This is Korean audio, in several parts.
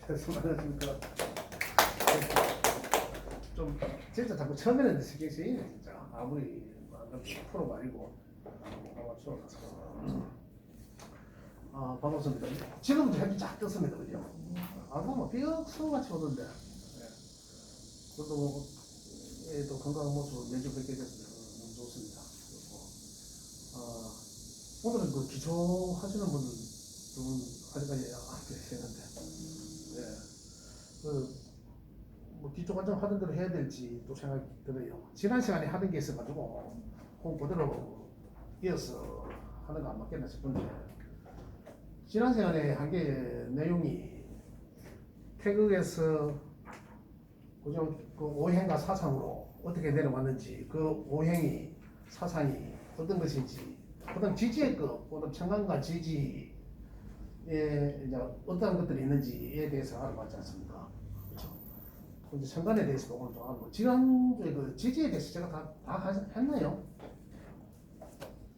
안녕하십니까. 좀 진짜 자꾸 처음에는 신경 쓰이네 진짜. 아무리 프로가 아니고 아마추어라서. 아 반갑습니다. 지금부터 햇빛 쫙 떴습니다, 그죠? 아까 뭐 삐걱서같이 오던데. 네. 그래도 뭐, 예, 또 건강한 모습 매주 뵙게 돼서 너무 좋습니다. 그리고 오늘은 그 기초 하시는 분은 두분 아직까지 안 계시는데, 네. 뭐 기초 과정 하던 대로 해야 될지 또 생각이 들어요. 지난 시간에 하던 게 있어가지고 그대로 이어서 하는 거 안 맞겠나 싶은데, 지난 시간에 한 게 내용이 태극에서 그죠? 그 오행과 사상으로 어떻게 내려왔는지, 그 오행이 사상이 어떤 것인지, 그다음 지지의 것, 그다음 청간과 지지에 이제 어떤 것들이 있는지에 대해서 알아봤지 않습니까? 그렇죠? 이제 청간에 대해서 오늘 좀 알아보고, 지난주에 그 지지에 대해서 제가 다 했나요?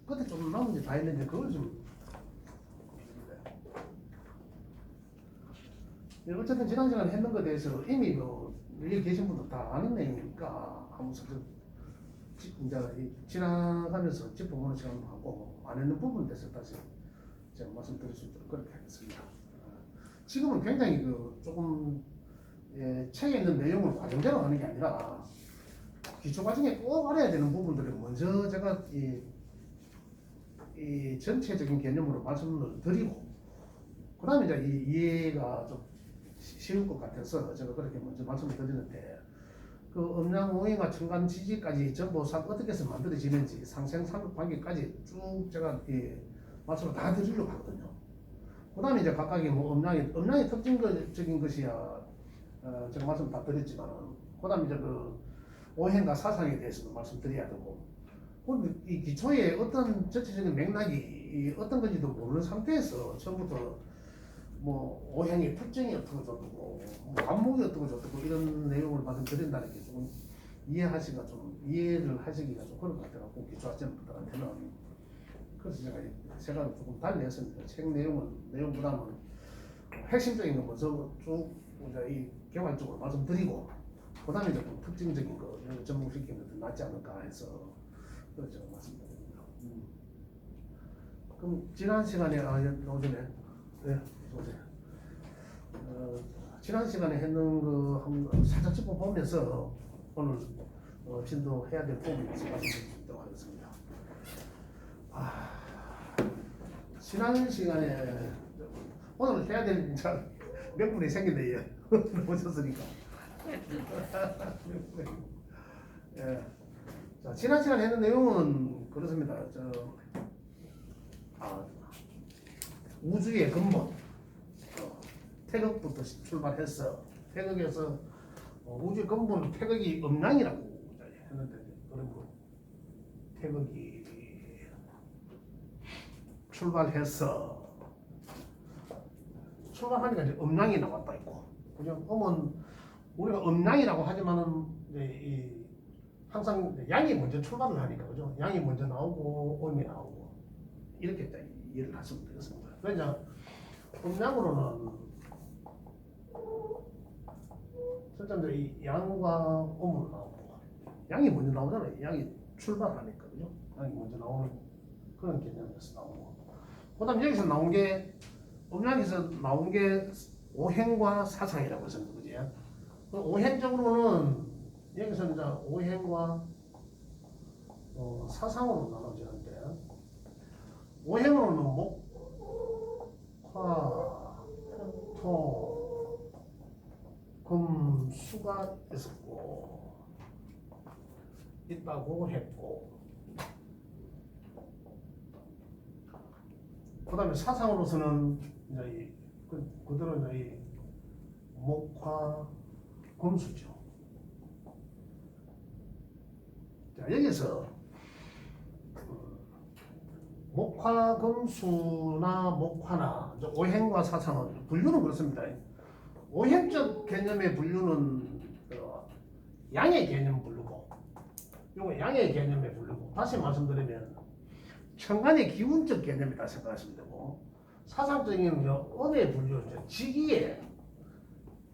그때 좀 남은 게 다 했는데 그걸 좀. 어쨌든 지난 시간에 했는 것에 대해서 이미 여기 계신 분들 다 아는 내용이니까 한번 슬슬 이제 지나가면서 짚어보는 시간도 하고, 안 했는 부분에 대해서 다시 제가 말씀드릴 수 있도록 그렇게 하겠습니다. 지금은 굉장히 조금 책에 있는 내용을 과정대로 하는 게 아니라 기초 과정에 꼭 알아야 되는 부분들을 먼저 제가 이 전체적인 개념으로 말씀을 드리고, 그 다음에 이제 이 이해가 좀 쉬울 것 같아서 제가 그렇게 먼저 말씀을 드리는데, 그 음양오행과 청간 지지까지 전부 어떻게 해서 만들어지는지 상생삼육 관계까지 쭉 제가 말씀을 다 드리려고 하거든요. 그 다음에 이제 각각의 뭐 음양의 특징적인 것이야 제가 말씀 다 드렸지만, 그 다음에 이제 그 오행과 사상에 대해서도 말씀드려야 되고, 이 기초에 어떤 전체적인 맥락이 어떤 건지도 모르는 상태에서 처음부터 뭐 오행의 특징이 어떻고 저떻고, 뭐 안목이 어떻고 저떻고 이런 내용을 말씀드린다는 게 조금 이해를 하시기가 좀 그런 것 같아요. 기초하시는 분들한테는. 그래서 제가 조금 달리 했습니다. 책 내용보다는 핵심적인 거 먼저 쭉 이제 개괄적으로 말씀드리고, 그 다음에 이제 좀 특징적인 거 접목시키면 더 낫지 않을까 해서 그래서 제가 말씀드립니다. 그럼 지난 시간에 오전에 지난 시간에 했는 거 한번 살짝 짚어보면서 오늘 진도해야 될 부분이 있어서 말씀드릴 수 있도록 하겠습니다. 지난 시간에 오늘 해야 될 명분이 생겼네요. 오셨으니까. 예. 자, 지난 시간에 했는 내용은 그렇습니다. 우주의 근본, 태극부터 출발해서 태극에서 우주의 근본 태극이 음양이라고 했는데, 그리고 태극이 출발하니까 이제 음양이 나왔다 있고, 그죠? 우리가 음양이라고 하지만은 항상 양이 먼저 출발을 하니까, 그죠? 양이 먼저 나오고 음이 나오고 이렇게 이해를 하시면 되겠습니다. 그러니까 음양으로는 실제로 이 양과 음으로 나오고, 양이 먼저 나오잖아요. 양이 출발하니까, 그죠? 양이 먼저 나오는 그런 개념에서 나오고, 그다음 여기서 나온 게 음양에서 나온 게 오행과 사상이라고 했습니다, 그죠? 오행적으로는 여기서 이제 오행과 사상으로 나눠지는데, 오행으로는 목, 화, 토, 금, 수가 있다고 했고, 그 다음에 사상으로서는 이제 그대로 이제 목, 화, 금수죠. 자, 여기서 목화, 금수나 목화나 오행과 사상은 분류는 그렇습니다. 오행적 개념의 분류는 양의 개념 분류고, 이거 양의 개념의 분류고, 다시 말씀드리면 청간의 기운적 개념이다 생각하시면 되고, 사상적인 은의 분류, 지기의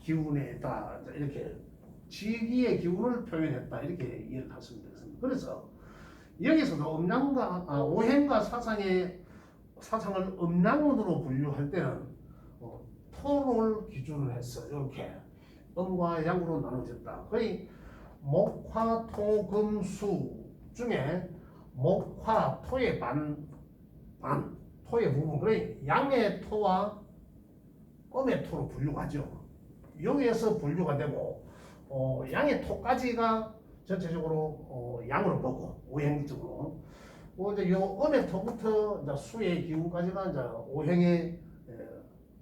기운에 다 이렇게 지기의 기운을 표현했다 이렇게 이해를 하시면 되겠습니다. 그래서 여기서도 오행과 사상을 음양운으로 분류할 때는 토를 기준으로 해서 이렇게 음과 양으로 나눠졌다. 거의 목화, 토, 금, 수 중에 목화, 토의 반, 토의 부분, 그래 양의 토와 음의 토로 분류하죠. 여기에서 분류가 되고 양의 토까지가 전체적으로 양으로 보고 오행적으로 이제 요 음의 토부터 이제 수의 기운까지가 이제 오행의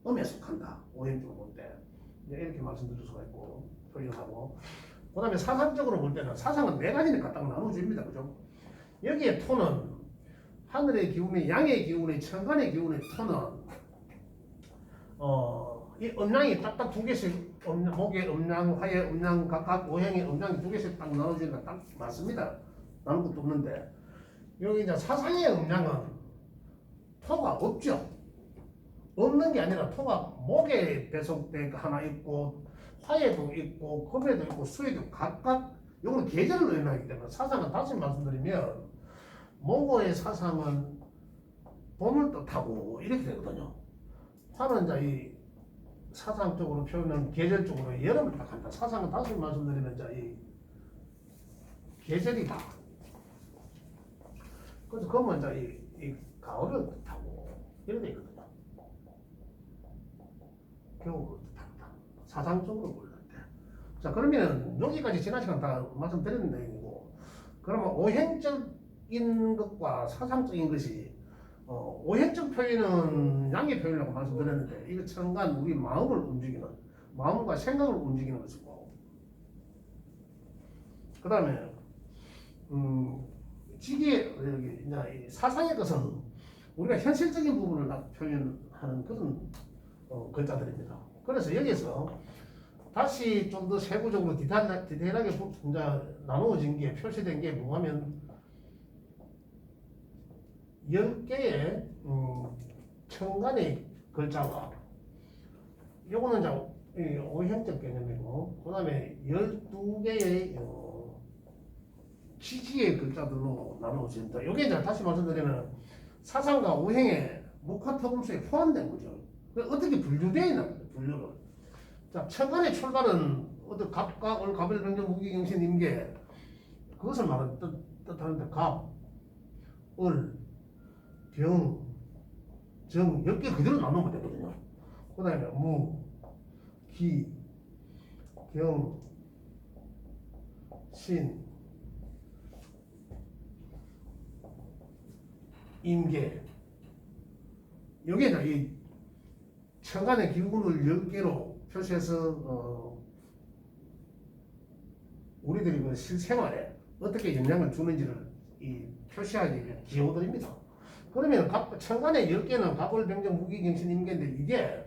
음에 속한다. 오행적으로 볼 때 이렇게 말씀드릴 수가 있고 표현하고 그다음에 사상적으로 볼 때는 사상은 네 가지를 갖다가 나눠줍니다. 그죠? 여기에 토는 하늘의 기운의 양의 기운의 천간의 기운의 토는 이 음양이 딱딱 두 개씩 목의 음양, 화의 음양 각각 오행의 음양이 두 개씩 딱 나눠지는 건 딱 맞습니다. 나눌 것도 없는데 여기 이제 사상의 음양은 토가 없죠. 없는 게 아니라 토가 목에 배속돼 하나 있고 화에도 있고 금에도 있고 수에도 각각 요거는 계절을 의미하기 때문에 사상은 다시 말씀드리면 목의 사상은 봄을 뜻하고 이렇게 되거든요. 화는 이제 이 사상적으로 표현은 계절적으로 여름을 딱 한다. 사상은 다시 말씀드리면 이제 이 계절이다. 그래서 금은 이제 이 가을을 뜻하고 이렇게 있거든요. 겨울을 뜻한다. 사상적으로 볼 때. 자 그러면 여기까지 지난 시간 다 말씀드리는 내용이고 그러면 오행적인 것과 사상적인 것이 오행적 표현은 양의 표현이라고 말씀드렸는데 이거 천간 우리 마음을 움직이는 마음과 생각을 움직이는 것이고 그 다음에 지기의 여기 사상의 것은 우리가 현실적인 부분을 표현하는 그런 글자들입니다. 그래서 여기서 다시 좀 더 세부적으로 디테일하게 이제 나누어진 게 표시된 게 뭐냐면 10개의 천간의 글자가 요거는 이제 오행적 개념이고 그 다음에 12개의 지지의 글자들로 나누어진다. 요게 이제 다시 말씀드리면 사상과 오행의 목화토금수에 포함된 거죠. 어떻게 분류되어 있나 분류를. 자 천간의 출발은 갑과 을, 갑을, 병정, 무기, 경신, 임계 그것을 말하는 뜻하는데 갑, 을, 병, 정 10개 그대로 나누면 되거든요. 그 다음에 무, 기, 경, 신, 임계 여기에는 이 천간의 기운을 10개로 표시해서 우리들이 그 실생활에 어떻게 영향을 주는지를 표시하기 위한 기호들입니다. 그러면 천간의 10개는 갑을, 병정, 무기, 경신, 임계인데 이게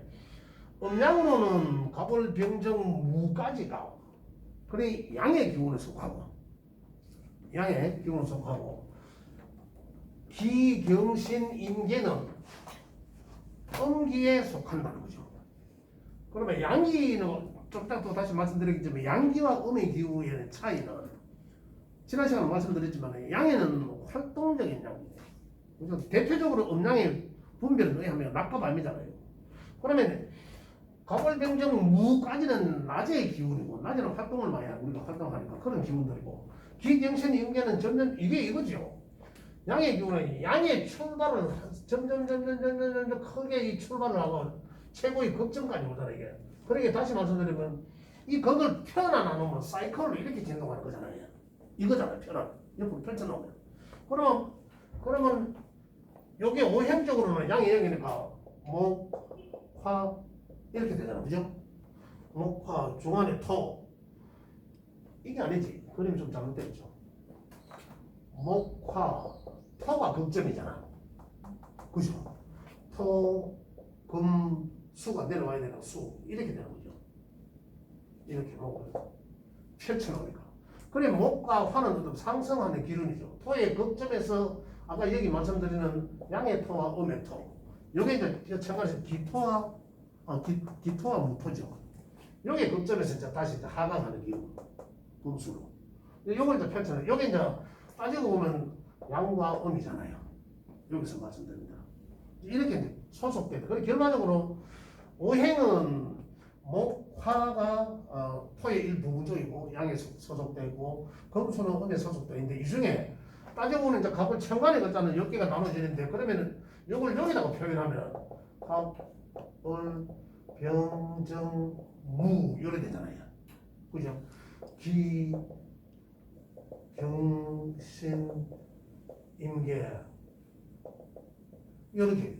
음양으로는 갑을, 병정, 무까지가 그래 양의 기운에 속하고 기, 경신, 임계는 음기에 속한다는 거죠. 그러면 양기는 좀 이따 또 다시 말씀드리겠지만 양기와 음의 기운의 차이는 지난 시간에 말씀드렸지만 양에는 활동적인 양이에요. 그래서 대표적으로 음양의 분별을 의하면 낮과 밤이잖아요. 그러면 갑을병정 무까지는 낮의 기운이고 낮에는 활동을 많이 하고 우리가 활동하니까 그런 기운들이고 기경신 임계는 점점 이거죠. 양의 기운은 양의 출발을 점점 크게 출발을 하고 최고의 극점까지 오잖아요. 이게. 그러니까 다시 말씀드리면 이 극을 편안 안 놓으면 사이클로 이렇게 진동하는 거잖아요. 이거잖아요. 편안. 옆으로 펼쳐놓으면. 그러면 요게 오행적으로는 양의 영이니까 목, 화 이렇게 되잖아요. 그죠? 목, 화, 중간에 토 이게 아니지. 그림이 좀 잘못되어 있죠. 목, 화, 토가 극점이잖아. 그죠? 토, 금, 수가 내려와야 되는 수 이렇게 되는 거죠. 이렇게 목을 펼쳐놓으니까. 그래 목과 화는 좀 상승하는 기운이죠. 토의 극점에서 아까 여기 말씀드리는 양의 토와 음의 토. 요게 이제 천간에서 기토와 무토죠. 요게 극점에서 이제 다시 이제 하강하는 기운 금수로. 요걸 이제 펼쳐요. 요게 이제 따지고 보면 양과 음이잖아요. 여기서 말씀드립니다. 이렇게 이제 소속되다. 그리고 결과적으로 오행은 목화가 토의 일부분적이고 양에 소속되고 금수는 음에 소속되어 있는데 이 중에 따져보면 이제 갑을 천간에 걷자는 10개가 나눠지는데 그러면은 요걸 여기다가 표현하면 갑, 을, 병, 정, 무 이래 되잖아요. 그죠? 기, 경신, 임계 이렇게.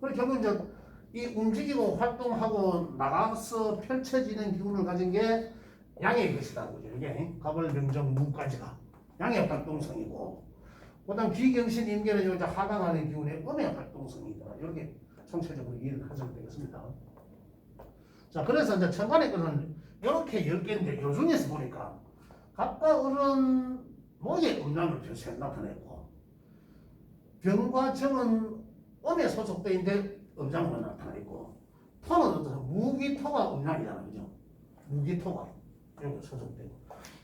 그리고 결국 이제 이 움직이고 활동하고 나가서 펼쳐지는 기운을 가진 게 양의 것이다. 그죠? 이게 갑을 명정 무까지가 양의 활동성이고, 그다음 기경신 임계는 이제 하강하는 기운의 음의 활동성이다. 이렇게 총체적으로 이해를 하시면 되겠습니다. 자, 그래서 이제 천간의 것은 이렇게 10개인데 요 중에서 보니까 갑과 을은 목의 음란을 표시해 나타내고, 병과 정은 음에 소속되어 있는데 음장으로 나타나 있고, 토는 어떠세요? 무기토가 음양이잖아, 그죠? 무기토가 여기 소속되고.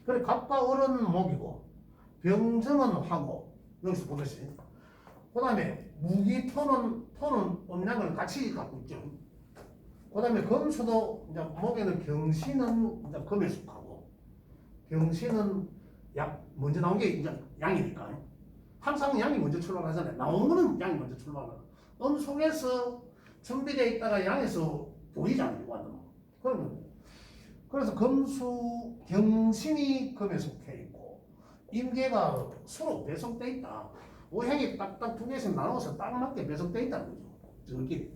그래 갑과 을은 목이고, 병정은 화고, 여기서 보듯이. 그 다음에 무기토는 음양을 같이 갖고 있죠. 그 다음에 금수도 이제 목에는 경신은 이제 금에 속하고, 경신은 먼저 나온 게 이제 양이니까. 항상 양이 먼저 출발하잖아요. 나온 거는 양이 먼저 출발하고. 속에서 준비되어 있다가 양에서 보이잖아요. 완전. 그러면 그래서 금수 경신이 금에 속해 있고 임계가 수로 배속돼 있다. 오행이 딱딱 두 개씩 나눠서 딱 맞게 배속돼 있다는 거죠. 저기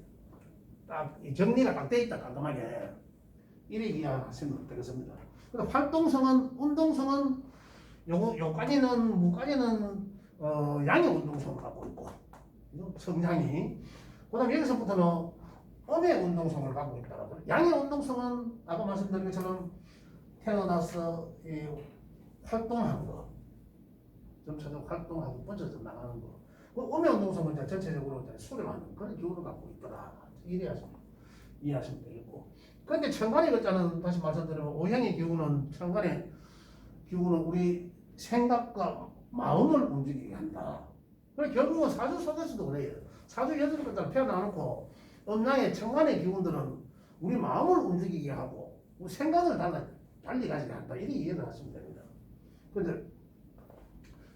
딱 정리가 딱 돼 있다. 깔끔하게 이래 이해하시면 되겠습니다. 그래서 활동성은 운동성은 요까지는 무까지는 양의 운동성을 갖고 있고 성장이. 그 다음에 여기서부터는 음의 운동성을 갖고 있다. 양의 운동성은 아까 말씀드린 것처럼 태어나서 이 활동한 거, 점차적으로 활동하고 뻗어져 나가는 거. 그 음의 운동성은 이제 전체적으로 이제 수렴하는 그런 기운을 갖고 있더라. 이해하시면 되겠고. 그런데 천간의 글자는 다시 말씀드리면 오행의 기운은 천간의 기운은 우리 생각과 마음을 움직이게 한다. 그래서 결국은 사주 속에서도 그래요. 사주 여덟 글자를 펴놔놓고 음양의 천간의 기운들은 우리 마음을 움직이게 하고 우리 생각을 달리 가지게 한다. 이렇게 이해를 하시면 됩니다. 근데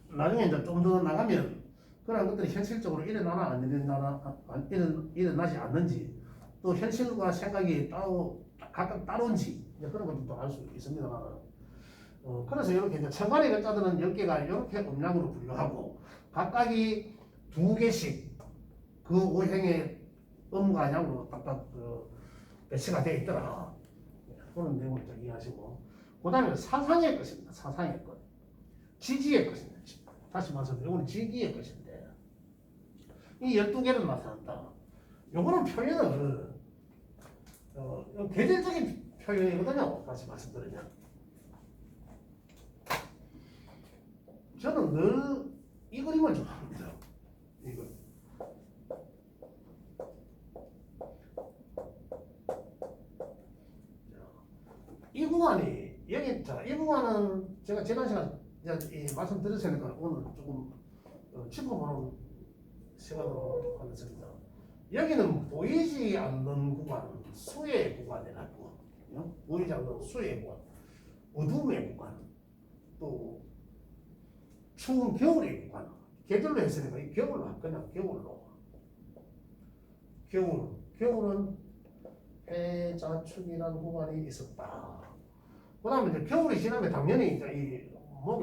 나중에 이제 좀 더 나가면 그런 것들이 현실적으로 일어나나 안 일어나지 않는지, 또 현실과 생각이 각각 따로인지 그런 것도 알 수 있습니다만, 그래서 이렇게 이제 천간의 글자들은 10개가 이렇게 음양으로 분류하고 각각이 2개씩 그 오행의 음과 양으로 딱딱 배치가 되어 있더라. 그런 내용을 좀 이해하시고, 그 다음에 사상의 것입니다. 사상의 것. 지지의 것입니다. 다시 말씀드리면 이거는 지기의 것인데 이 12개를 나타난다. 요거는 표현을 계절적인 표현이거든요. 다시 말씀드리면 저는 늘 이 그림을 좋아합니다. 이거. 이 구간이 여기 이 구간은 제가 지난 시간 말씀드렸으니까 오늘 조금 짚어보는 시간으로 하겠습니다. 여기는 보이지 않는 구간, 수의 구간이라고. 보이지 않는 수의 구간, 어둠의 구간, 또 추운 겨울의 구간. 계절로 했으니까 이 겨울로 그냥 겨울로. 겨울은 해자축이라는 구간이 있었다. 그 다음에 이제 겨울이 지나면 당연히 이제 이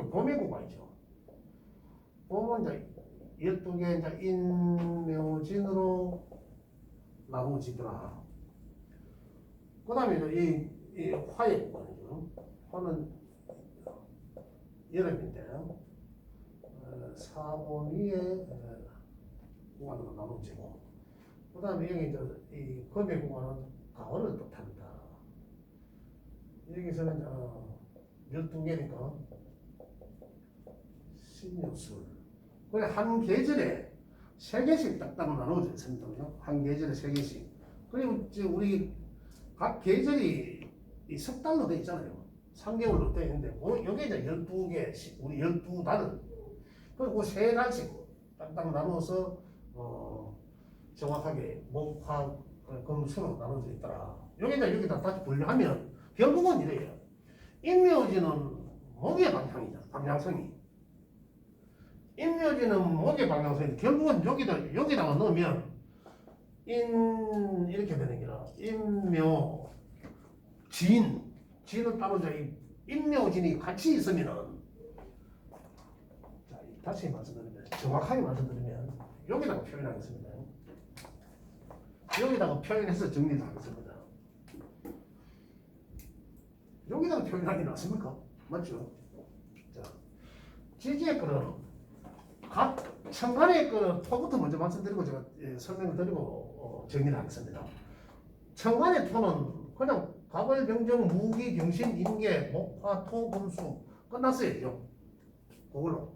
봄의 구간이죠. 봄은 이제 12개 이제 인묘진으로 나누어지더라. 그 다음에 이제 이 화의 구간이죠. 화는 여름인데, 4, 5, 2의 구간으로 나누어지고, 그 다음에 여기 이제 이 금의 구간은 가을을 뜻한다. 여기서는 12개니까 신유술. 그래 한 계절에 3개씩 딱딱 나눠져 있습니다. 한 계절에 3개씩. 그리고 우리 각 계절이 이 석달로 돼 있잖아요. 3개월로 돼 있는데 여기 이제 12개, 우리 12달은 그리고 세 달씩 딱딱 나누어서 정확하게 목, 화, 금, 수로 나눠져 있더라. 여기다 다시 분류하면 결국은 이래요. 인묘지는 목의 방향성이. 인묘지는 목의 방향성이 결국은 여기다가 넣으면 이렇게 되는 게라. 인묘, 진은 따로 인묘진이 같이 있으면은 자, 다시 말씀드리면 정확하게 말씀드리면 여기다가 표현하겠습니다. 여기다가 표현해서 정리를 하겠습니다. 여기다가 표현하기 낫습니까? 맞죠? 자, 지지의 거는 각 천간의 그 토부터 먼저 말씀드리고 제가 설명을 드리고 정리를 하겠습니다. 천간의 토는 그냥 갑을, 병정, 무기, 경신, 임계, 목화, 토, 금수 끝났어요. 그걸로.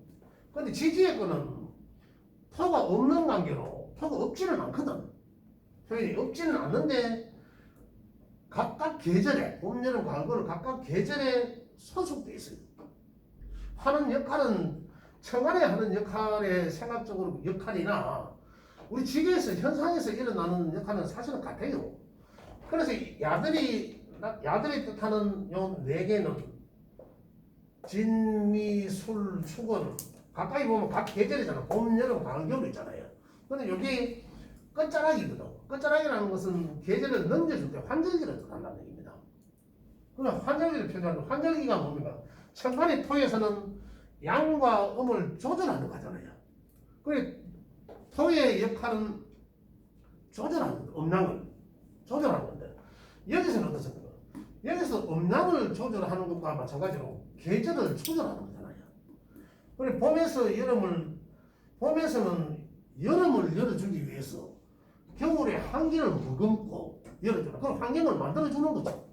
근데 지지의 거는 토가 없는 관계로 토가 없지는 않거든. 표현이 없지는 않는데 각각 계절에 봄, 여름, 가을 각각 계절에 소속돼 있어요. 하는 역할은 천간에 하는 역할의 생각적으로 역할이나 우리 지계에서 현상에서 일어나는 역할은 사실은 같아요. 그래서 야들이 뜻하는 요 네 개는 진미, 술, 축은 가까이 보면 각 계절이잖아. 봄, 여름, 가을, 겨울 있잖아요. 근데 여기 끝자락이거든. 끝자락이라는 것은 계절을 넘겨줄 때 환절기를 뜻한다는 얘기입니다. 그럼 환절기를 표현하는 환절기가 뭡니까? 천간의 토에서는 양과 음을 조절하는 거잖아요. 그래 토의 역할은 조절하는 건데, 음양을 조절하는 건데 여기서는 어떻습니까? 여기서 음양을 조절하는 것과 마찬가지로 계절을 조절하는 거잖아요. 그래 봄에서는 여름을 열어주기 위해서 겨울에 한기를 머금고 열어주는 그런 환경을 만들어주는 거죠.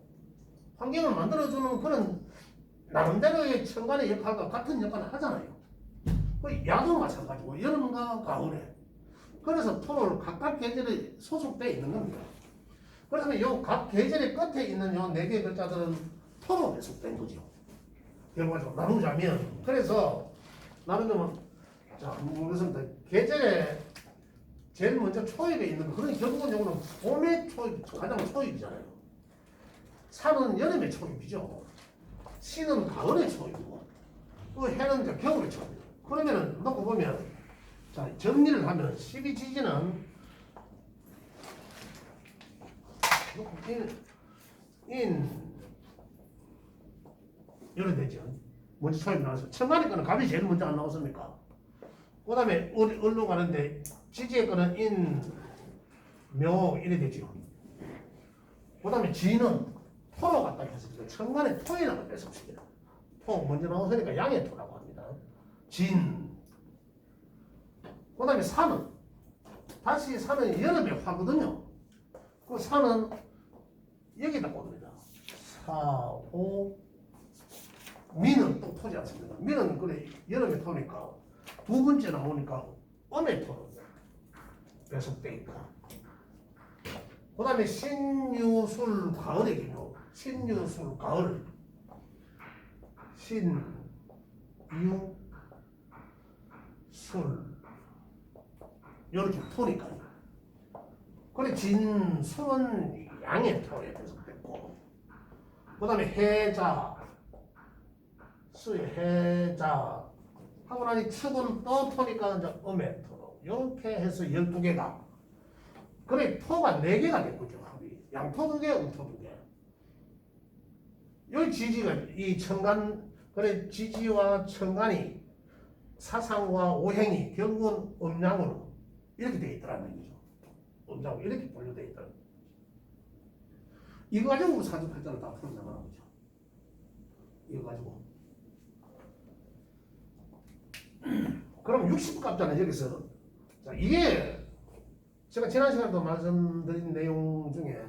환경을 만들어주는 그런 나름대로의 천간의 역할과 같은 역할을 하잖아요. 야도 마찬가지고 여름과 가을에. 그래서 토를 각각 계절에 소속되어 있는 겁니다. 그렇다면 요 각 계절의 끝에 있는 요 네 개의 글자들은 토로 배속된 거죠. 결과적으로 나누자면 그래서 나누면 자 모르겠습니다. 계절에 제일 먼저 초입에 있는 거 그런 결국은 요거는 봄의 초입 가장 초입이잖아요. 산은 여름의 초입이죠. 시는 가을의 초입이고 그 해는 이제 겨울의 초입이고 그러면은 놓고 보면 자 정리를 하면 12지지는 이래 되죠. 먼저 초입이 나와서 천간의 거는 갑이 제일 먼저 안 나왔습니까? 그 다음에 을로 가는데 지지의 거는 묘 이래 되죠. 그 다음에 지는 토로 갖다 했습니다. 천간에 토에다가 뺏었습니다. 토 먼저 나왔으니까 양의 토라고 합니다. 진. 그 다음에 산은 다시 산은 여름에 화거든요. 그 산은 여기다 옵니다. 사오 미는 또 토지 않습니까? 미는 그래 여름에 토니까 두 번째 나오니까 음의 토로 배속돼 있고 그 다음에 신유술 가을의 기묘 신유술 가을 신유술 이렇게 토니까요. 그래 진술은 양의 토에 배속됐고 그 다음에 해자 수의 해자 하고 나니 축은 또 토니까 이제 음의 토로 이렇게 해서 12개가 그래 토가 4개가 됐거든요. 양토 2개, 음토 2개. 여기 지지가 이 천간 그래 지지와 천간이 사상과 오행이 결국은 음양으로 이렇게 되어 있더라는 얘기죠. 음양으로 이렇게 분류되어 있더라는 거죠. 이거 가지고 사주팔자를 다 풀어나가는 거죠. 이거 가지고. 그럼 60갑자는 여기서 자 이게 제가 지난 시간에도 말씀드린 내용 중에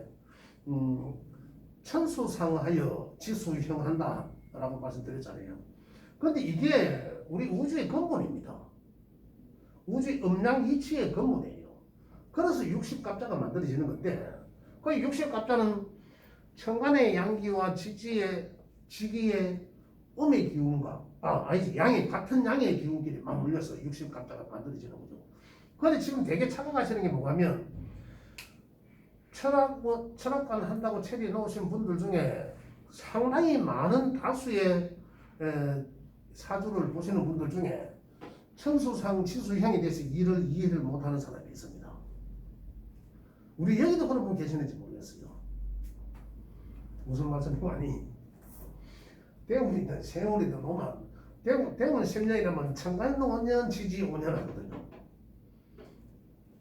천수상하여 지수형한다 라고 말씀드렸잖아요. 그런데 이게 우리 우주의 근본입니다. 우주의 음양 이치의 근본이에요. 그래서 60갑자가 만들어지는 건데 그 60갑자는 천간의 양기와 지기의 음의 기운과 아니지 같은 양의 기운끼리 맞물려서 60갑자가 만들어지는 거죠. 그런데 지금 되게 착각하시는 게 뭐냐면 철학관 한다고 체리 놓으신 분들 중에 상당히 많은 다수의 사주를 보시는 분들 중에 천수상 지수형에 대해서 이해를 못하는 사람이 있습니다. 우리 여기도 그런 분 계시는지 모르겠어요. 무슨 말씀이고 아니 대운이든 세운이든 오만 대운 10년이라면 천간도 5년 지지 5년 하거든요.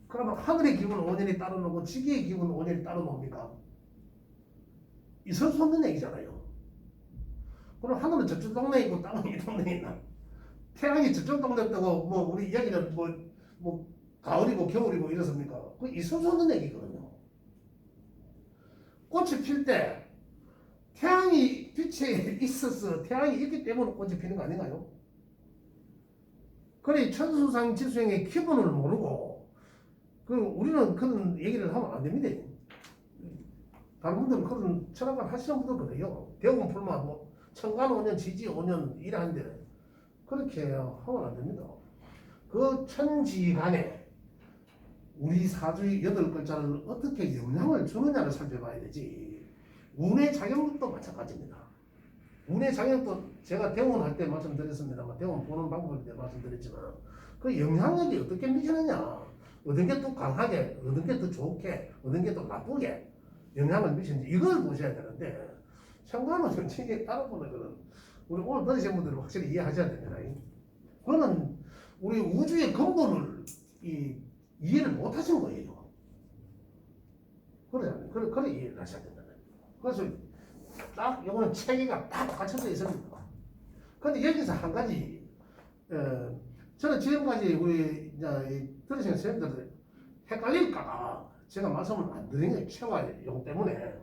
그러면 하늘의 기운 5년이 따로 놓고 지기의 기운 5년이 따로 놉니까? 있을 수 없는 얘기잖아요. 그럼 하늘은 저쪽 동네에 있고 땅은 이 동네에 있나? 태양이 저쪽 동네에 있다고 뭐 우리 여기는 뭐 가을이고 겨울이고 이렇습니까? 그 있을 수 없는 얘기거든요. 꽃이 필 때 태양이 빛에 있어서 태양이 있기 때문에 꽃이 피는 거 아닌가요? 그래 천수상 지수형의 기본을 모르고 우리는 그런 얘기를 하면 안 됩니다. 다른 분들은 그런 철학을 하시는 분들 그래요. 대운 풀만 뭐 천간 5년 지지 5년 일하는데 그렇게 하면 안 됩니다. 그 천지간에 우리 사주의 8글자를 어떻게 영향을 주느냐를 살펴봐야 되지. 운의 작용도 마찬가지입니다. 운의 작용도 제가 대운할 때 말씀드렸습니다만 대운 보는 방법에 대해 말씀드렸지만 그 영향력이 어떻게 미치느냐, 어떤 게 더 강하게, 어떤 게 더 좋게, 어떤 게 더 나쁘게 영향을 미치는지 이걸 보셔야 되는데 상관은 정치에 따라보는 거는 우리 오늘 들으신 분들은 확실히 이해하셔야 됩니다. 그거는 우리 우주의 근본을 이해를 못 하신 거예요. 그러잖아요. 그래 이해를 하셔야 된다. 그래서 딱 이거는 체계가 딱 갖춰져 있습니다. 그런데 여기서 한 가지 저는 지금까지 우리 이제 들으시는 선생님들 헷갈릴까봐 제가 말씀을 안 드린 거예요. 체화용 때문에.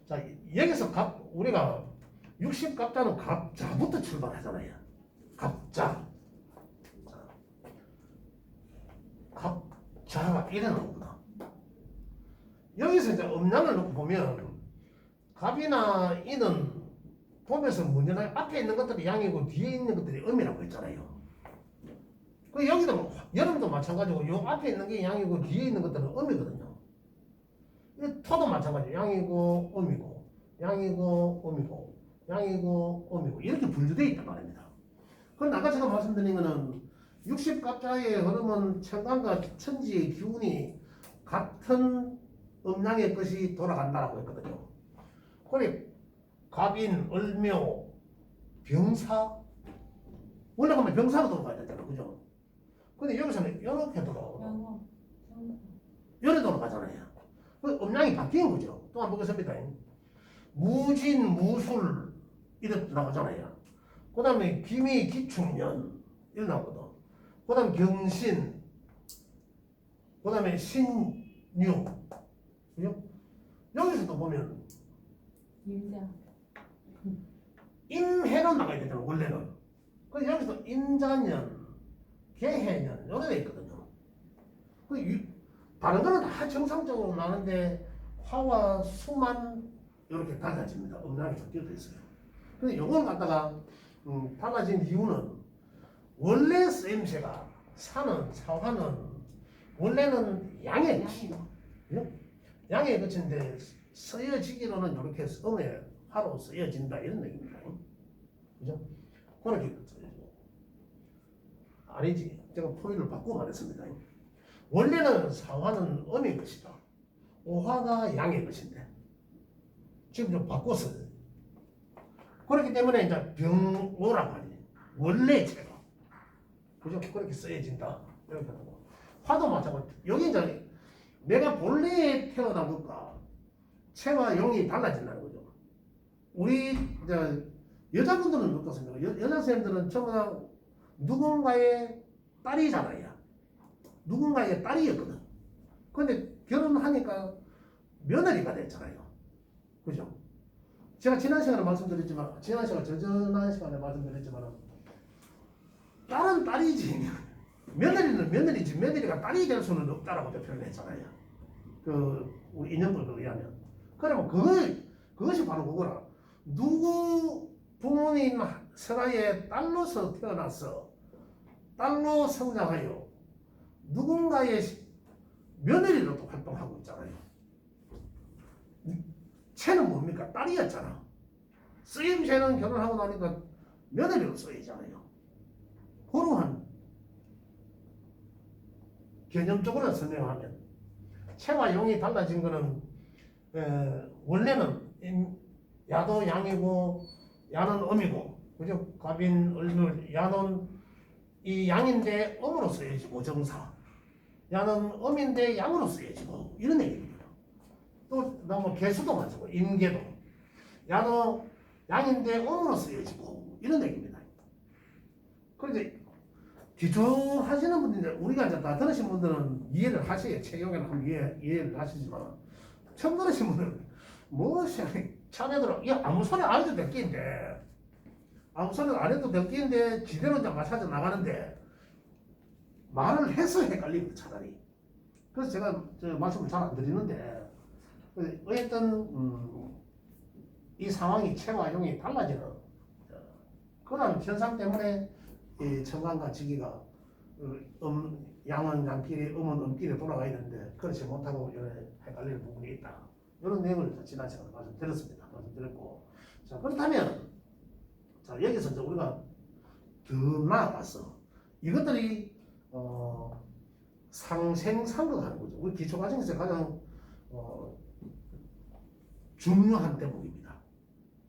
자 여기서 우리가 60갑자는 갑자부터 출발하잖아요. 갑자. 갑자가 이래 나오구나. 여기서 이제 음양을 놓고 보면 갑이나 이는 보면서 문제는 앞에 있는 것들이 양이고 뒤에 있는 것들이 음이라고 했잖아요. 그 여기도 여름도 마찬가지고 요 앞에 있는 게 양이고 뒤에 있는 것들은 음이거든요. 토도 마찬가지예요. 양이고 음이고 양이고 음이고 양이고 음이고 이렇게 분류되어 있단 말입니다. 그런데 아까 제가 말씀드린 거는 60갑자의 흐름은 천간과 천지의 기운이 같은 음양의 것이 돌아간다라고 했거든요. 그래 갑인, 을묘, 병사 원래 가면 병사로 돌아가야 되잖아, 그죠? 근데 여기서는 이렇게 돌아가고 이렇게 돌아가잖아요. 그 음양이 바뀐 거죠. 또 한 번 보겠습니다. 무진, 무술 이렇게 나가잖아요. 그 다음에 기미, 기충년 이렇게 나오거든. 그 다음에 경신, 그 다음에 신유, 그죠? 여기서도 보면 임해로 나가야 되잖아, 원래는. 그래서 여기서 임자년, 개해년 이렇게 돼 있거든요. 다른 거는 다 정상적으로 나는데 화와 수만 이렇게 달라집니다. 음양이 바뀌어져 있어요. 근데 이걸 갖다가 달라진 이유는 원래 쓰임새가 사화는 원래는 양의 것이요. 양의 것인데 쓰여지기로는 이렇게 음의 화로 쓰여진다 이런 얘기입니다. 그죠? 그렇게 아니지. 제가 포인트를 바꾸고 말했습니다. 원래는 사화는 음의 것이다. 오화가 양의 것인데 지금 좀 바꿨어요. 그렇기 때문에 이제 병오라고 하니 원래 체가 그죠? 그렇게 쓰여진다 이렇게 하고 화도 마찬가지. 여기 이제 내가 본래에 태어난 것과 체와 용이 달라진다는 거죠. 우리 이제 여자분들은 어떻습니까? 여자 선생님들은 전부 다 누군가의 딸이잖아요. 누군가의 딸이었거든. 근데 결혼하니까 며느리가 됐잖아요. 그죠? 제가 지난 시간에 말씀드렸지만, 저전한 시간에 말씀드렸지만, 딸은 딸이지. 며느리는 며느리지. 며느리가 딸이 될 수는 없다라고 표현을 했잖아요. 우리 인연법에 의하면. 그러면 그것이 바로 그거라. 누구 부모님 세가에 딸로서 태어나서 딸로 성장하여 누군가의 며느리로도 활동하고 있잖아요. 쟤는 뭡니까? 딸이었잖아. 쓰임새는 결혼하고 나니까 며느리로 쓰이잖아요. 그러한 개념적으로 설명하면 채와 용이 달라진 거는 원래는 야도 양이고 야는 음이고 그죠? 갑인 을물 야는 이 양인데 음으로 쓰여지고 정사 야는 음인데 양으로 쓰여지고 이런 얘기입니다. 또 너무 개수도 마찬가지고 임계도 야도 양인데 음으로 쓰여지고 이런 얘기입니다. 그런데 기초하시는 분들 우리가 이제 다 들으신 분들은 이해를 하시게 채용에는 한번 이해를 하시지만 처음 들으신 분들은 뭐 자네들은 야 아무 소리 안 해도 될 게인데 아무 소리 안 해도 될 게인데 지대로 이제 맞춰져 나가는데 말을 해서 헷갈리고 차라리 그래서 제가 말씀을 잘 안 드리는데 어쨌든 이 상황이 체와 용이 달라지는 그런 현상 때문에 이 청간과 지기가 양은 양끼리 음은 음끼리 돌아가야 되는데 그렇지 못하고 헷갈리는 부분이 있다. 이런 내용을 지난 시간에 말씀드렸습니다. 말씀드렸고 자 그렇다면 자 여기서 이제 우리가 더 나아가서 이것들이 상생상극하는 거죠. 우리 기초과정에서 가장 중요한 대목입니다.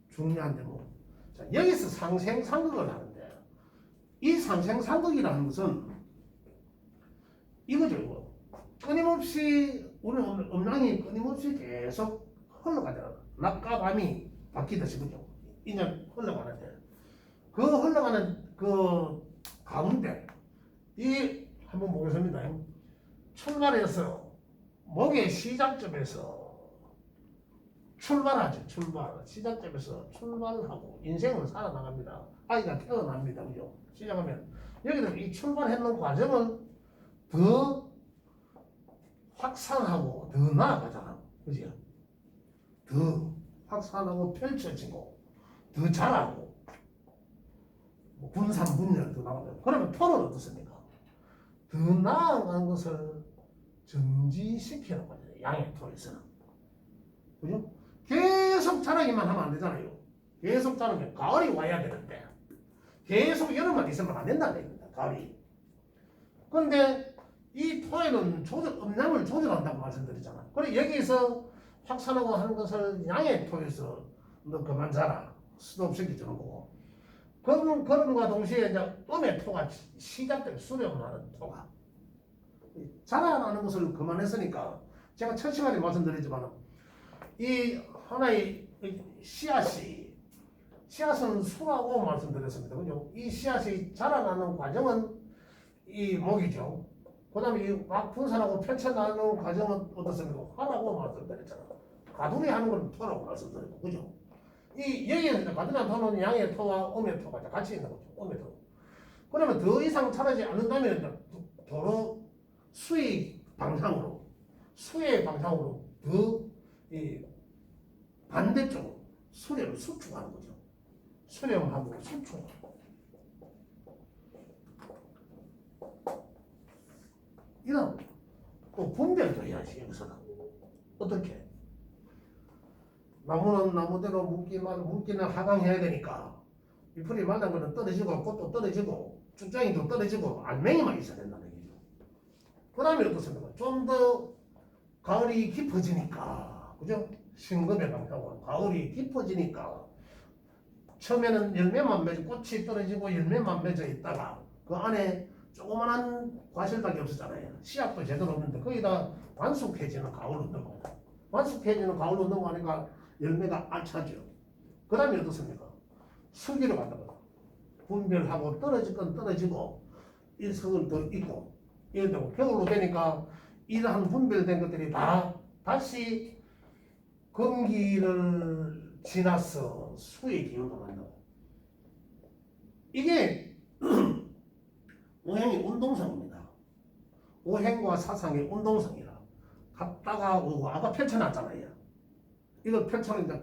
중요한 대목. 자 여기서 상생상극을 하는데 이 상생상극이라는 것은 이거죠. 이거. 끊임없이 우리 음양이 끊임없이 계속 흘러가잖아. 낮과 밤이 바뀌듯이 그죠. 인연 흘러가는데 그 흘러가는 그 가운데 이 한번 보겠습니다. 출발해서 목의 시작점에서 출발하죠. 시작점에서 출발하고 인생을 살아나갑니다. 아이가 태어납니다. 그죠? 시작하면 여기는 이 출발했는 과정을 더 확산하고 더 나아가잖아. 그죠? 더 확산하고 펼쳐지고 더 자라고 분산분열도 나오고 그러면 토는 어떻습니까? 더 나아간 것을 정지시키는 거죠. 양의 토에서는. 그죠? 계속 자라기만 하면 안 되잖아요. 계속 자라면 가을이 와야 되는데 계속 여름만 있으면 안 된다는 얘기입니다. 가을이. 그런데 이 토에는 음양을 조절한다고 말씀드렸잖아. 그래 여기서 확산하고 하는 것을 양의 토에서 너 그만 자라 스톱시켜주는 거고 그런과 동시에 이제 음의 토가 시작되고 수렴을 하는 토가 자라나는 것을 그만했으니까 제가 첫 시간에 말씀드렸지만 이 하나의 씨앗은 수라고 말씀드렸습니다. 그죠? 이 씨앗이 자라나는 과정은 이 목이죠. 그 다음에 이 막 분산하고 펼쳐나가는 과정은 어떻습니까? 화라고 말씀드렸잖아. 가두리 하는 건 토라고 말씀드렸고, 그죠? 여기에서 가두리 토는 양의 토와 음의 토가 같이 있는 거죠. 음의 토. 그러면 더 이상 자라지 않는다면 도로 수의 방향으로 더 이 반대쪽으로 수렴을 수축하는 거죠. 수렴하고 수축. 이런 또 분별도 해야지 여기서는. 어떻게? 나무는 나무대로 묵기는 하강해야 되니까 잎풀이 마른 거는 떨어지고 꽃도 떨어지고 쭉장이도 떨어지고 알맹이만 있어야 된다는 얘기죠. 그 다음에 어떻습니까? 좀 더 가을이 깊어지니까 그죠? 신금의 방향으로 가을이 깊어지니까 처음에는 열매만 맺어 꽃이 떨어지고 열매만 맺어 있다가 그 안에 조그만한 과실밖에 없었잖아요. 씨앗도 제대로 없는데 거기다 완숙해지는 가을로 넘어가. 완숙해지는 가을로 넘어가니까 열매가 알차죠. 그 다음에 어떻습니까? 수기로 간다고 분별하고 떨어질 건 떨어지고 일석은 더 있고 예를 들고 겨울로 되니까 이러한 분별된 것들이 다 다시 건기를 지나서 수의 기운으로 간다고. 이게 오행이 운동성입니다. 오행과 사상의 운동성이라 갔다가 오고 아까 펼쳐놨잖아요. 이걸 펼쳐는 이제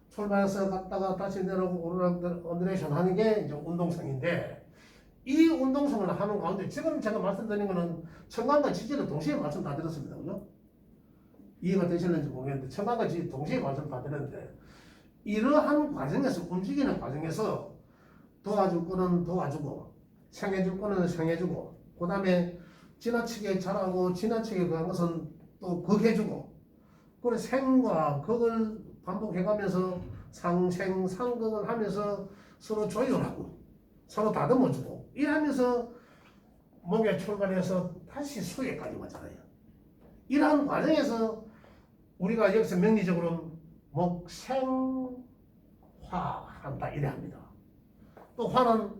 출발해서 갔다가 다시 내려오고 언더레이션 하는 게 이제 운동성인데 이 운동성을 하는 가운데 지금 제가 말씀드린 거는 청각과 지지를 동시에 말씀 다 드렸습니다. 그죠? 이해가 되실는지 모르겠는데 청각과 지지 동시에 말씀 다 드렸는데 이러한 과정에서 움직이는 과정에서 도와줄 거는 도와주고 생해줄 거는 생해주고 그 다음에 지나치게 잘하고 지나치게 그한 것은 또 극해주고 그래 생과 극을 반복해가면서 상생 상극을 하면서 서로 조율하고 서로 다듬어주고 이러면서 목에 출발해서 다시 수에까지 왔잖아요. 이러한 과정에서 우리가 여기서 명리적으로 목생화한다 이래 합니다. 또 화는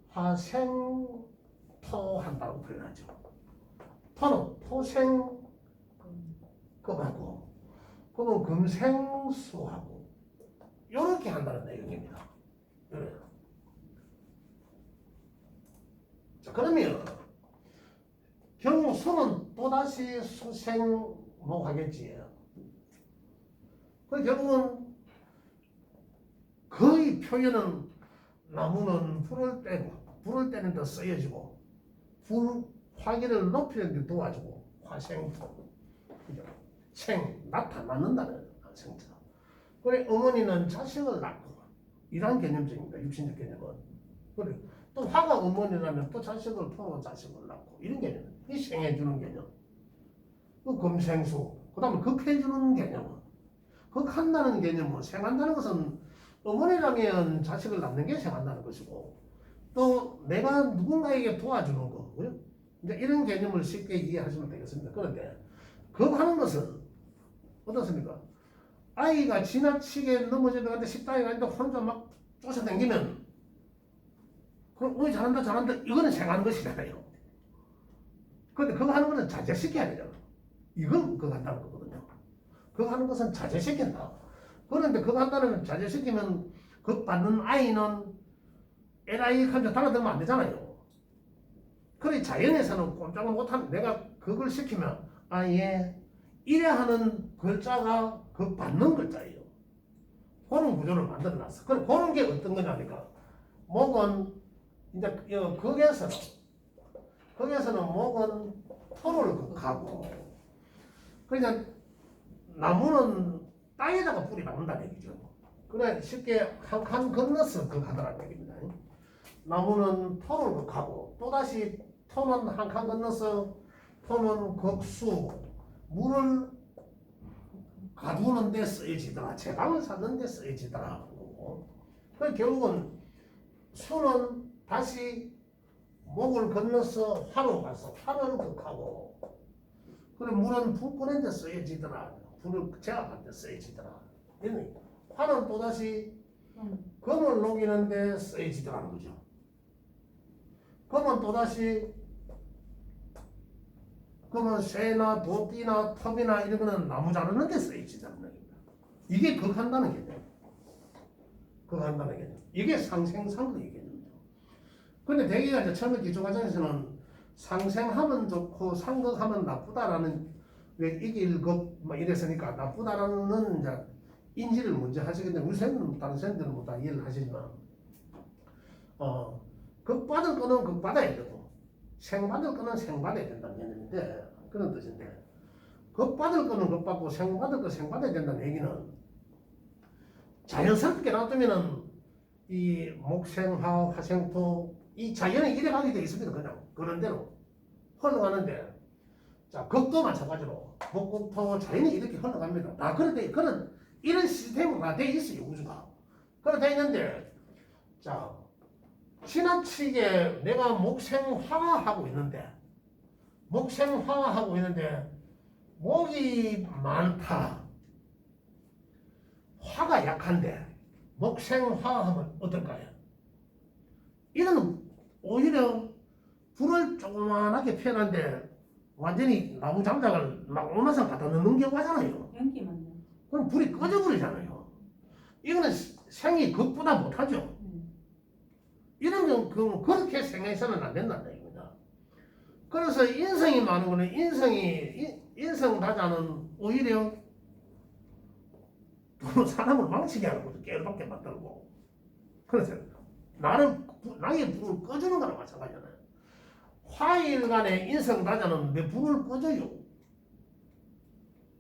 화생토한다고 표현하죠. 토는 토생금하고 금은 금생수하고 이렇게 한다는 내용입니다. 그래요. 자 그러면 결국 수는 또다시 수생목하겠지. 그 결국은 거의 표현은 나무는 불을 때는 더 쓰여지고 불 화기를 높이는 데 도와주고 화생토 생 나타나는다는 생자. 그래 어머니는 자식을 낳고 이런 개념적입니다. 육신적 개념은. 그래 또 화가 어머니라면 또 자식을 토로 자식을 낳고 이런 개념. 이 생해주는 개념. 그 금생수. 그다음에 극해주는 개념은 극한다는 개념은 생한다는 것은 어머니라면 자식을 낳는 게 생한다는 것이고 또 내가 누군가에게 도와주는 거. 그래? 이제 이런 개념을 쉽게 이해하시면 되겠습니다. 그런데 극하는 것은 어떻습니까? 아이가 지나치게 넘어지는 건데 식당에 가는데 혼자 막 쫓아다니면 그럼 어이 잘한다 이거는 생하는 것이잖아요. 그런데 그거 하는 것은 자제시켜야 되잖아. 이건 그거 한다는 거거든요. 그거 하는 것은 자제시킨다. 그런데 그거 한다는 자제시키면 그 받는 아이는 에라이 하면서 달아들면 안 되잖아요. 그래 자연에서는 꼼짝을 못하는 내가 그걸 시키면 아예 이래 하는 글자가 그 받는 글자예요. 그런 구조를 만들어놨어. 그럼 그런 게 어떤 거냐니까 목은 이제 거기에서는 목은 토를 극하고 그러니까 나무는 땅에다가 뿌리 박는다는 얘기죠. 그래 쉽게 한 칸 건너서 극하더라는 얘기입니다. 나무는 토를 극하고 또다시 토는 한 칸 건너서 토는 극수 물을 가두는 데 쓰여지더라. 제방을 사는 데 쓰여지더라. 그 결국은 수는 다시 목을 건너서 화로 가서 화를 극하고 그래 물은 불 끄는 데 쓰여지더라. 불을 제압할 때 쓰여지더라. 화는 또다시 금을 녹이는 데 쓰여지더라는 거죠. 금은 또다시 그러면 쇠나 도끼나 톱이나 이런 거는 나무 자르는 데 쓰여지다는 겁니다. 이게 극한다는 개념. 극한다는 개념. 이게 상생상극의 개념이죠. 근데 대개가 이제 처음에 기초과정에서는 상생하면 좋고 상극하면 나쁘다라는 왜 이길극 뭐 이랬으니까 나쁘다라는 이제 인지를 먼저 하시겠는데 우리 선생님은 다른 선생님들은 뭐 다 이해를 하시지만 극받을 거는 극받아야 되고 생받을 거는 생받아야 된다는 개념인데 그런 뜻인데 극받을 거는 극받고 생받을 거 생받아야 된다는 얘기는 자연스럽게 놔두면은 이 목생화 화생토 이 자연이 이래 가게 돼 있습니다. 그냥 그런 대로 흘러가는데 자 극도 마찬가지로 목금토 자연이 이렇게 흘러갑니다. 다 그런데 그런 이런 시스템으로 다 돼 있어요. 우주가 그래 돼 있는데 자 지나치게 내가 목생화하고 있는데 목이 많다. 화가 약한데 목생화하면 어떨까요? 이거는 오히려 불을 조그만하게 피워놨는데 완전히 나무 장작을 막 오마상 갖다 넣는 경우가 잖아요. 연기만요. 그럼 불이 꺼져버리잖아요. 이거는 생이 극보다 못하죠. 이런 건 그렇게 생각해서는 안 된다는 얘기입니다. 그래서 인성이 많은 거는 인성다자는 오히려 불은 사람을 망치게 하는 것도 깨를 만들고. 그래서 나의 불을 꺼주는 거랑 마찬가지잖아요. 화일간의 인성다자는 내 불을 꺼줘요.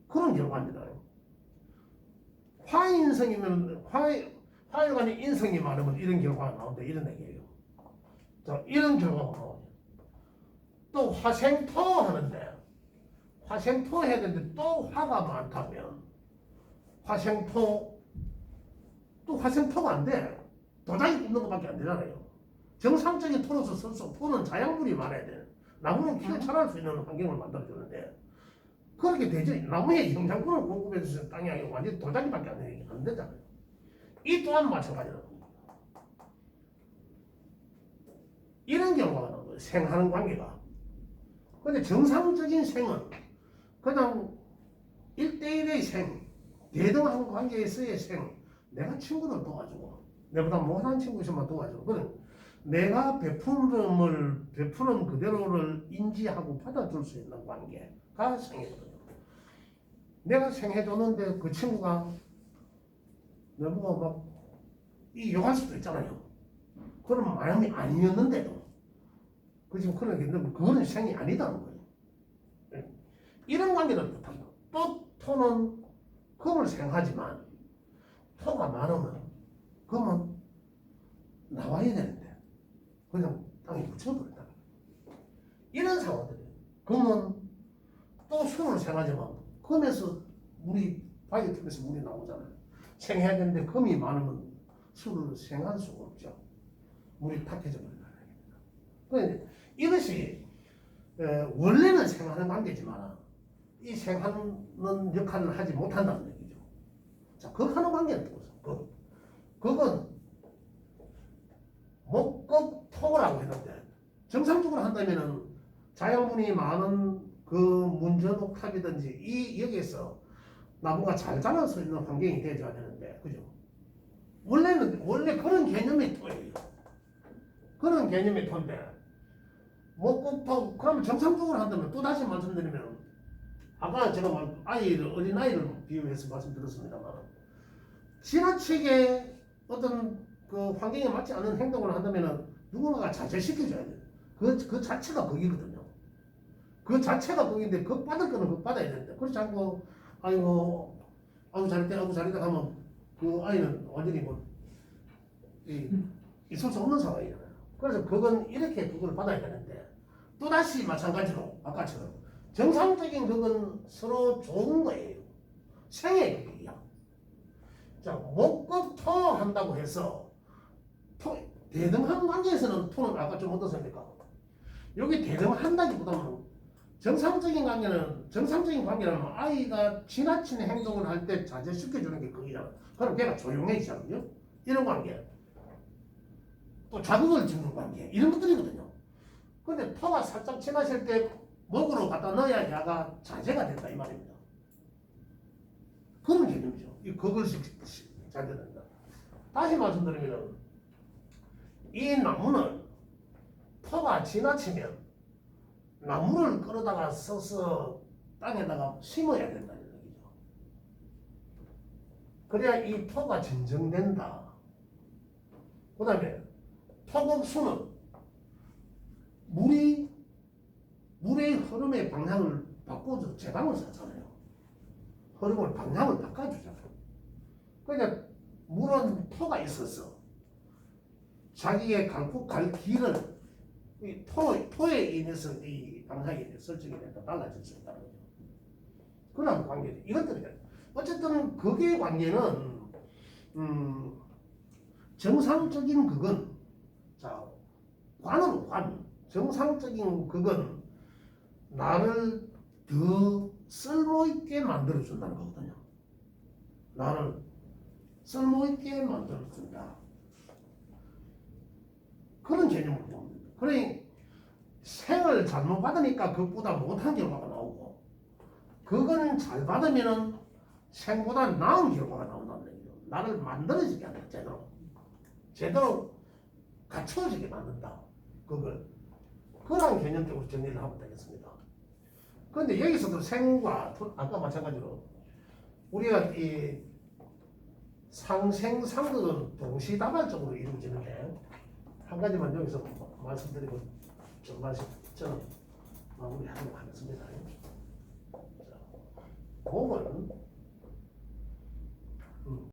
그런 결과입니다. 화일간의 인성이 많으면 이런 결과가 나온다. 이런 얘기예요. 자, 이런 결과가 나오죠. 또 화생토 하는데, 화생토 해야 되는데 또 화가 많다면, 또 화생토가 안 돼. 도자기 굽는 것밖에 안 되잖아요. 정상적인 토로서 설수, 토는 자양분이 많아야 돼. 나무는 키를 자랄 수 있는 환경을 만들어주는데, 그렇게 되죠. 나무에 영양분을 공급해주는 땅이 아니고 완전히 도자기밖에 안 되잖아요. 이 또한 마찬가지라는 겁니다. 이런 경우가 나오는 거예요. 생하는 관계가. 근데 정상적인 생은 그냥 1대1의 생, 대등한 관계에서의 생, 내가 친구를 도와주고, 내보다 못한 친구 있으면 도와주고, 그래. 내가 베푸는 그대로를 인지하고 받아줄 수 있는 관계가 생이거든요. 내가 생해줬는데 그 친구가 너무 막 욕할 수도 있잖아요. 그런 마음이 아니었는데도 그 지금 그런 게 있는데 그거는 생이 아니다는 거예요. 이런 관계는 못한다. 또 토는 금을 생하지만 토가 많으면 금은 나와야 되는데 그냥 땅에 묻혀버린다. 이런 상황들이에요. 금은 또 수를 생하지만 금에서 바위 틈에서 물이 나오잖아요. 생해야 되는데 금이 많으면 수를 생할 수가 없죠. 물이 탁해져 버린다는 얘기입니다. 그런데 이것이 원래는 생하는 관계지만 이 생하는 역할을 하지 못한다는 얘기죠. 자, 극하는 관계는 무엇이죠? 극은 목극토라고 했는데 정상적으로 한다면은 자양분이 많은 그 문전옥탑이든지 이 여기에서 나무가 잘 자랄 수 있는 환경이 되어야 되는데, 그죠? 원래 그런 개념의 토예요. 그런 개념의 토인데, 목극토, 그러면 정상적으로 한다면 또 다시 말씀드리면, 아까 제가 어린아이를 비유해서 말씀드렸습니다만, 지나치게 어떤 그 환경에 맞지 않는 행동을 한다면 누군가가 자제시켜줘야 돼요. 그 자체가 거기거든요. 그 자체가 거기인데 그 받을 거는 그 받아야 되는데 그렇지 않고 아이고 잘했다 하면 그 아이는 완전히 있을 수 없는 상황이잖아요. 그래서 그건 이렇게 그걸 받아야 되는데 또다시 마찬가지로 아까처럼 정상적인 그건 서로 좋은 거예요. 생의 얘기야. 자, 목극토 한다고 해서 대등한 관계에서는 토는 아까 좀 어떻습니까? 여기 대등한다기보다는 정상적인 관계라면 아이가 지나친 행동을 할 때 자제시켜주는 게 그거잖아. 그럼 걔가 조용해지잖아요. 이런 관계. 또 자극을 주는 관계. 이런 것들이거든요. 근데 토가 살짝 지나실 때 먹으러 갖다 넣어야 야가 자제가 된다 이 말입니다. 그런 개념이죠. 그것이 잘 된다. 다시 말씀드리면 이 나무는 토가 지나치면 나무를 끌어다가 써서 땅에다가 심어야 된다는 얘기죠. 그래야 이 토가 진정된다. 그 다음에 토국수는 물의 흐름의 방향을 바꿔줘. 제방을 썼잖아요. 흐름을 방향을 바꿔주잖아요. 그러니까 물은 토가 있어서 자기의 갈 길을 이 토에 인해서 이 방향이 설정이 된다 달라질 수 있다는 거죠. 그런 관계들 이것들이 어쨌든 극의 관계는 정상적인 극은 자 관은 정상적인 극은 나를 더 쓸모있게 만들어준다는 거거든요. 나를 쓸모있게 만들어준다. 그런 개념을 봅니다. 그러니 생을 잘못 받으니까 그것보다 못한 결과가 나오고 그거는 잘 받으면은 생보다 나은 결과가 나온다는 얘기죠. 나를 만들어지게 한다. 제대로 갖춰지게 만든다. 그런 개념적으로 정리를 하면 되겠습니다. 그런데 여기서도 생과 아까 마찬가지로 우리가 이 상생상극은 동시다발적으로 이루어지는데 한 가지만 여기서 말씀드리고 저는 마무리하도록 하겠습니다. 자, 공은